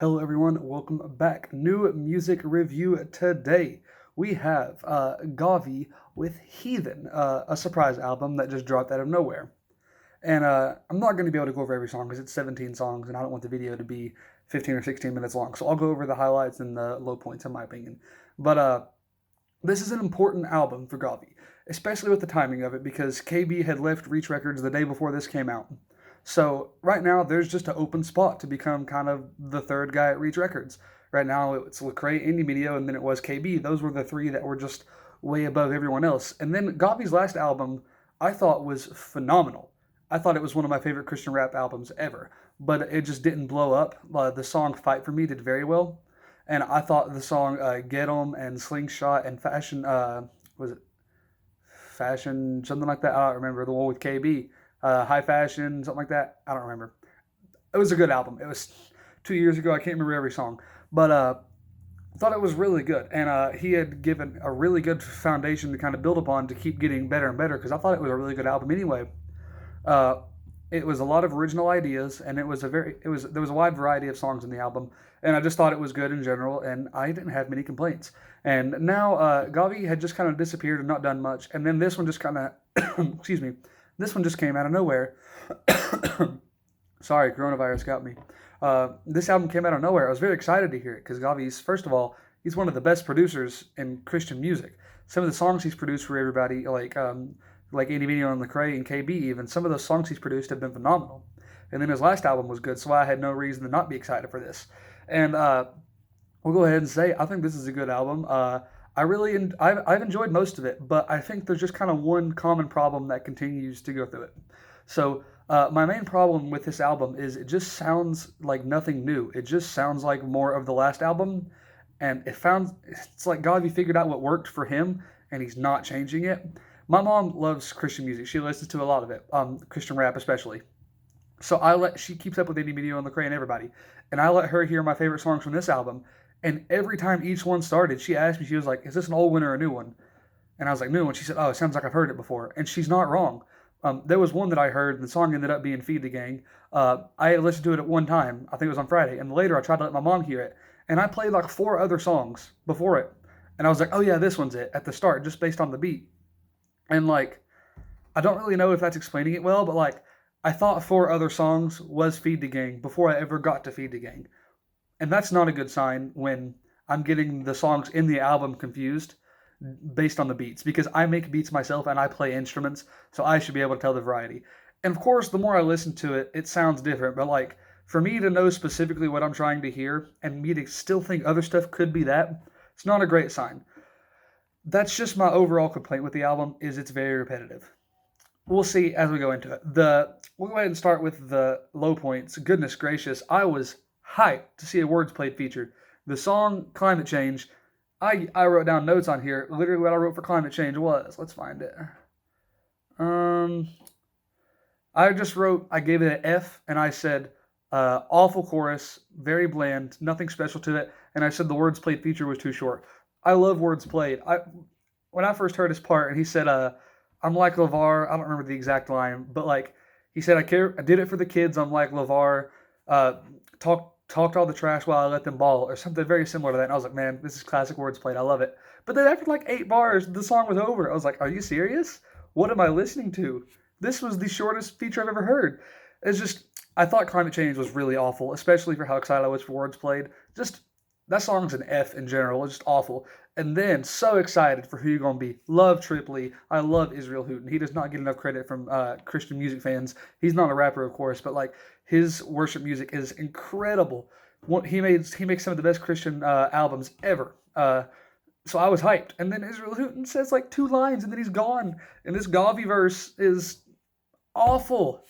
Hello, everyone. Welcome back. New music review today. We have Gawvi with Heathen, a surprise album that just dropped out of nowhere. And I'm not going to be able to go over every song because it's 17 songs, and I don't want the video to be 15 or 16 minutes long. So I'll go over the highlights and the low points, in my opinion. But this is an important album for Gawvi, especially with the timing of it, because KB had left Reach Records the day before this came out. So right now, there's just an open spot to become kind of the third guy at Reach Records. Right now, it's Lecrae, Indie Media, and then it was KB. Those were the three that were just way above everyone else. And then Gawvi's last album, I thought was phenomenal. I thought it was one of my favorite Christian rap albums ever, but it just didn't blow up. The song "Fight for Me" did very well, and I thought the song "Get 'Em" and "Slingshot" and "Fashion" was it "Fashion" something like that? I don't remember the one with KB, "High Fashion" something like that. I don't remember. It was a good album. It was 2 years ago. I can't remember every song, but thought it was really good, and he had given a really good foundation to kind of build upon to keep getting better and better. Because I thought it was a really good album anyway. Uh, it was a lot of original ideas, and there was a wide variety of songs in the album, and I just thought it was good in general, and I didn't have many complaints. And now Gavi had just kind of disappeared and not done much, and then this one just kind of excuse me, this one just came out of nowhere. Sorry, coronavirus got me. This album came out of nowhere. I was very excited to hear it because Gavi's, first of all, he's one of the best producers in Christian music. Some of the songs he's produced for everybody, like Andy Video and Lecrae and KB, even some of those songs he's produced have been phenomenal. And then his last album was good, so I had no reason to not be excited for this. And we'll go ahead and say I think this is a good album. I've enjoyed most of it, but I think there's just kind of one common problem that continues to go through it. So my main problem with this album is it just sounds like nothing new. It just sounds like more of the last album, and it's like Gavi figured out what worked for him, and he's not changing it. My mom loves Christian music. She listens to a lot of it, Christian rap especially. So she keeps up with Indie Media and Lecrae and everybody, and I let her hear my favorite songs from this album. And every time each one started, she asked me, she was like, "Is this an old one or a new one?" And I was like, "New one." She said, "Oh, it sounds like I've heard it before," and she's not wrong. There was one that I heard, and the song ended up being "Feed the Gang." I listened to it at one time. I think it was on Friday, and later I tried to let my mom hear it, and I played like four other songs before it, and I was like, "Oh yeah, this one's it" at the start, just based on the beat. And like, I don't really know if that's explaining it well, but like, I thought four other songs was Feed the Gang before I ever got to Feed the Gang. And that's not a good sign when I'm getting the songs in the album confused based on the beats because I make beats myself and I play instruments, so I should be able to tell the variety. And of course, the more I listen to it, it sounds different, but like, for me to know specifically what I'm trying to hear and me to still think other stuff could be that, it's not a great sign. That's just my overall complaint with the album is it's very repetitive. We'll see as we go into it. We'll go ahead and start with the low points. Goodness gracious, I was hyped to see a words played featured. The song "Climate Change." I wrote down notes on here. Literally, what I wrote for "Climate Change" was, let's find it. Um, I just wrote, I gave it an F, and I said, awful chorus, very bland, nothing special to it, and I said the words played feature was too short. I love words played. When I first heard his part, and he said, "I'm like LeVar." I don't remember the exact line, but like he said, I did it for the kids. I'm like LeVar. Talked all the trash while I let them ball," or something very similar to that. And I was like, man, this is classic words played. I love it. But then after like 8 bars, the song was over. I was like, are you serious? What am I listening to? This was the shortest feature I've ever heard. It's just, I thought "Climate Change" was really awful, especially for how excited I was for words played. Just, that song's an F in general. It's just awful. And then, so excited for "Who You Gonna Be." Love Tripley. I love Israel Houghton. He does not get enough credit from Christian music fans. He's not a rapper, of course, but like, his worship music is incredible. He makes some of the best Christian albums ever. So I was hyped. And then Israel Houghton says like two lines, and then he's gone. And this Gawvi verse is awful.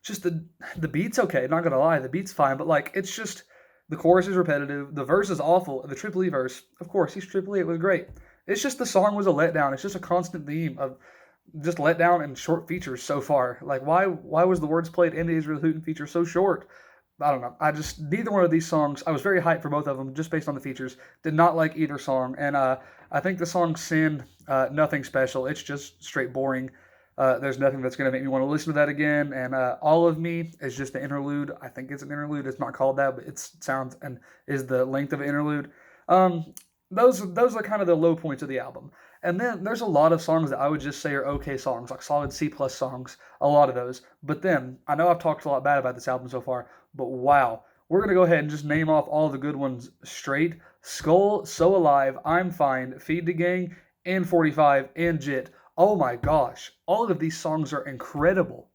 Just the beat's okay. Not gonna lie, the beat's fine, but like, it's just, the chorus is repetitive. The verse is awful. The Triple E verse, of course, he's Triple E. It was great. It's just the song was a letdown. It's just a constant theme of just letdown and short features so far. Like, why was the words played in the Israel Houghton feature so short? I don't know. I just, neither one of these songs. I was very hyped for both of them just based on the features. Did not like either song, and I think the song "Sin," nothing special. It's just straight boring. There's nothing that's going to make me want to listen to that again. And All of Me is just an interlude. I think it's an interlude. It's not called that, but it sounds and is the length of an interlude. Um, those are kind of the low points of the album. And then there's a lot of songs that I would just say are okay songs, like solid C plus songs. A lot of those. But then I know I've talked a lot bad about this album so far, but wow, we're gonna go ahead and just name off all the good ones straight. Skull, So Alive, I'm Fine, Feed the Gang, and 45, and Jit. Oh my gosh, all of these songs are incredible.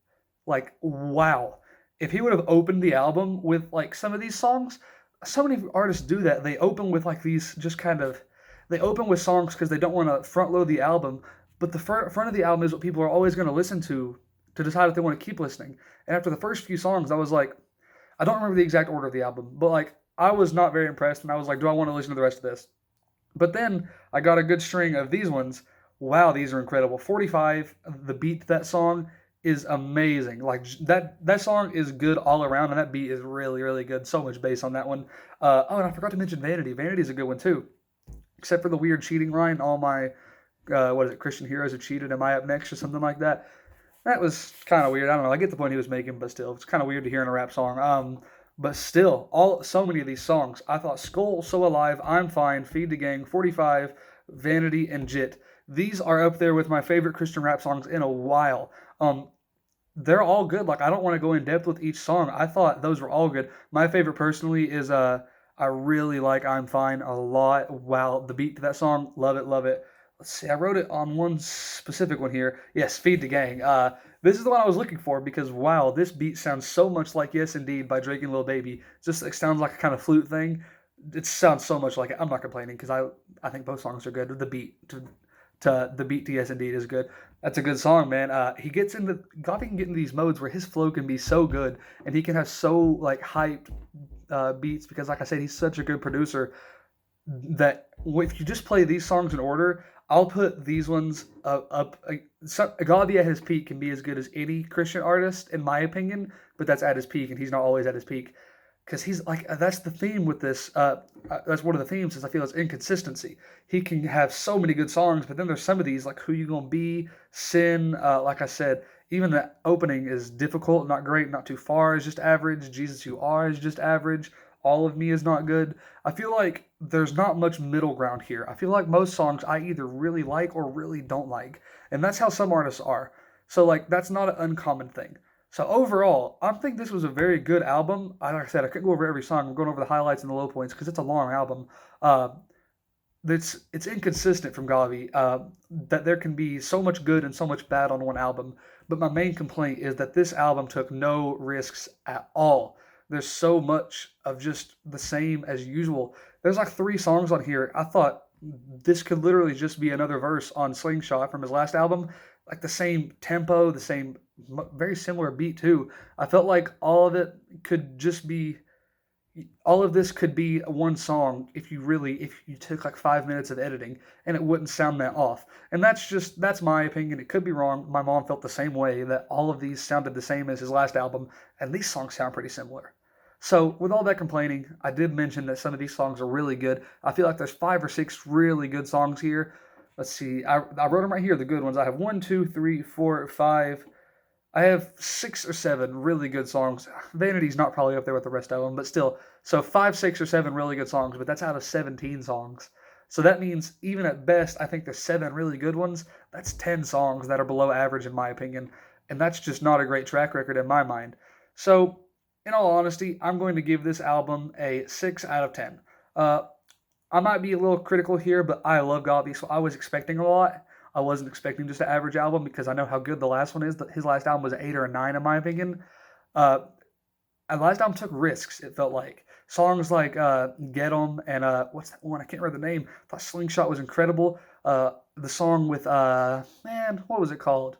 Like, wow. If he would have opened the album with like some of these songs, so many artists do that. They open with like these just kind of, they open with songs because they don't want to front load the album, but the front of the album is what people are always going to listen to decide if they want to keep listening. And after the first few songs, I was like, I don't remember the exact order of the album, but like I was not very impressed, and I was like, do I want to listen to the rest of this? But then I got a good string of these ones. Wow, these are incredible. 45, the beat to that song is amazing. Like that song is good all around, and that beat is really, really good. So much bass on that one. Oh, and I forgot to mention Vanity. Vanity is a good one too, except for the weird cheating line. All my what is it? Christian heroes have cheated. Am I up next or something like that? That was kind of weird. I don't know. I get the point he was making, but still, it's kind of weird to hear in a rap song. But still, so many of these songs, I thought Skull, So Alive, I'm Fine, Feed the Gang, 45, Vanity, and Jit. These are up there with my favorite Christian rap songs in a while. They're all good. Like I don't want to go in depth with each song. I thought those were all good. My favorite personally is I really like I'm Fine a lot. Wow, the beat to that song, love it, love it. Let's see, I wrote it on one specific one here. Yes, Feed the Gang. This is the one I was looking for because wow, this beat sounds so much like Yes Indeed by Drake and Lil Baby. Just it sounds like a kind of flute thing. It sounds so much like it. I'm not complaining because I think both songs are good. The beat to the beat to Yes Indeed is good. That's a good song, man. He gets into Gawvi can get into these modes where his flow can be so good and he can have so like hyped beats because, like I said, he's such a good producer that if you just play these songs in order, I'll put these ones up. Gawvi at his peak can be as good as any Christian artist, in my opinion, but that's at his peak, and he's not always at his peak. Because he's like, that's the theme with this. That's one of the themes is I feel it's inconsistency. He can have so many good songs, but then there's some of these like Who You Gonna Be, Sin. Like I said, even the opening is difficult, not great, not too far is just average. Jesus You Are is just average. All of Me is not good. I feel like there's not much middle ground here. I feel like most songs I either really like or really don't like, and that's how some artists are. So like that's not an uncommon thing. So overall, I think this was a very good album. Like I said, I couldn't go over every song. I'm going over the highlights and the low points because it's a long album. Uh, it's inconsistent from Gawvi. That there can be so much good and so much bad on one album. But my main complaint is that this album took no risks at all. There's so much of just the same as usual. There's like three songs on here. I thought this could literally just be another verse on Slingshot from his last album. Like the same tempo, the same very similar beat too. I felt like all of this could be one song if you took like 5 minutes of editing and it wouldn't sound that off. And that's my opinion. It could be wrong. My mom felt the same way that all of these sounded the same as his last album, and these songs sound pretty similar. So with all that complaining, I did mention that some of these songs are really good. I feel like there's 5 or 6 really good songs here. Let's see. I wrote them right here, the good ones. I have 1, 2, 3, 4, 5. I have 6 or 7 really good songs. Vanity's not probably up there with the rest of them, but still. So 5, 6, or 7 really good songs, but that's out of 17 songs. So that means even at best, I think there's 7 really good ones. That's 10 songs that are below average in my opinion, and that's just not a great track record in my mind. So in all honesty, I'm going to give this album a 6 out of 10. Uh, I might be a little critical here, but I love Gawvi, so I was expecting a lot. I wasn't expecting just an average album because I know how good the last one is. His last album was an 8 or a 9 in my opinion. Uh, and last album took risks, it felt like. Songs like Get 'Em and what's that one? I can't remember the name. I thought Slingshot was incredible. The song with, man, what was it called?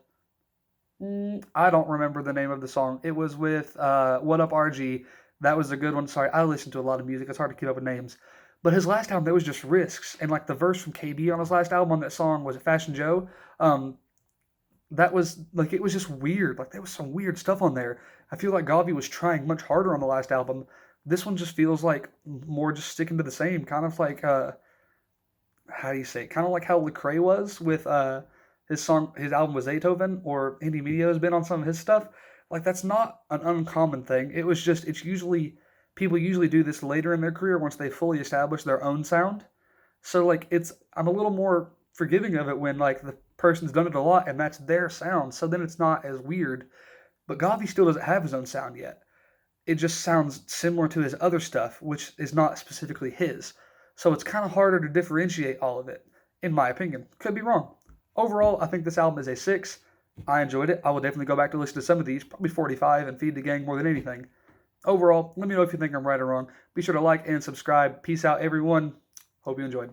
I don't remember the name of the song. It was with What Up RG. That was a good one. Sorry, I listen to a lot of music. It's hard to keep up with names. But his last album, there was just risks. And like the verse from KB on his last album on that song was it Fashion Joe. That was like it was just weird. Like there was some weird stuff on there. I feel like Gawvi was trying much harder on the last album. This one just feels like more just sticking to the same, kind of like how do you say? Kind of like how Lecrae was with his album was Beethoven, or Indie Media has been on some of his stuff. Like that's not an uncommon thing. It's usually people usually do this later in their career once they fully establish their own sound. So like I'm a little more forgiving of it when like the person's done it a lot and that's their sound. So then it's not as weird. But Gawvi still doesn't have his own sound yet. It just sounds similar to his other stuff, which is not specifically his. So it's kind of harder to differentiate all of it, in my opinion. Could be wrong. Overall, I think this album is a 6. I enjoyed it. I will definitely go back to listen to some of these, probably 45, and feed the gang more than anything. Overall, let me know if you think I'm right or wrong. Be sure to like and subscribe. Peace out, everyone. Hope you enjoyed.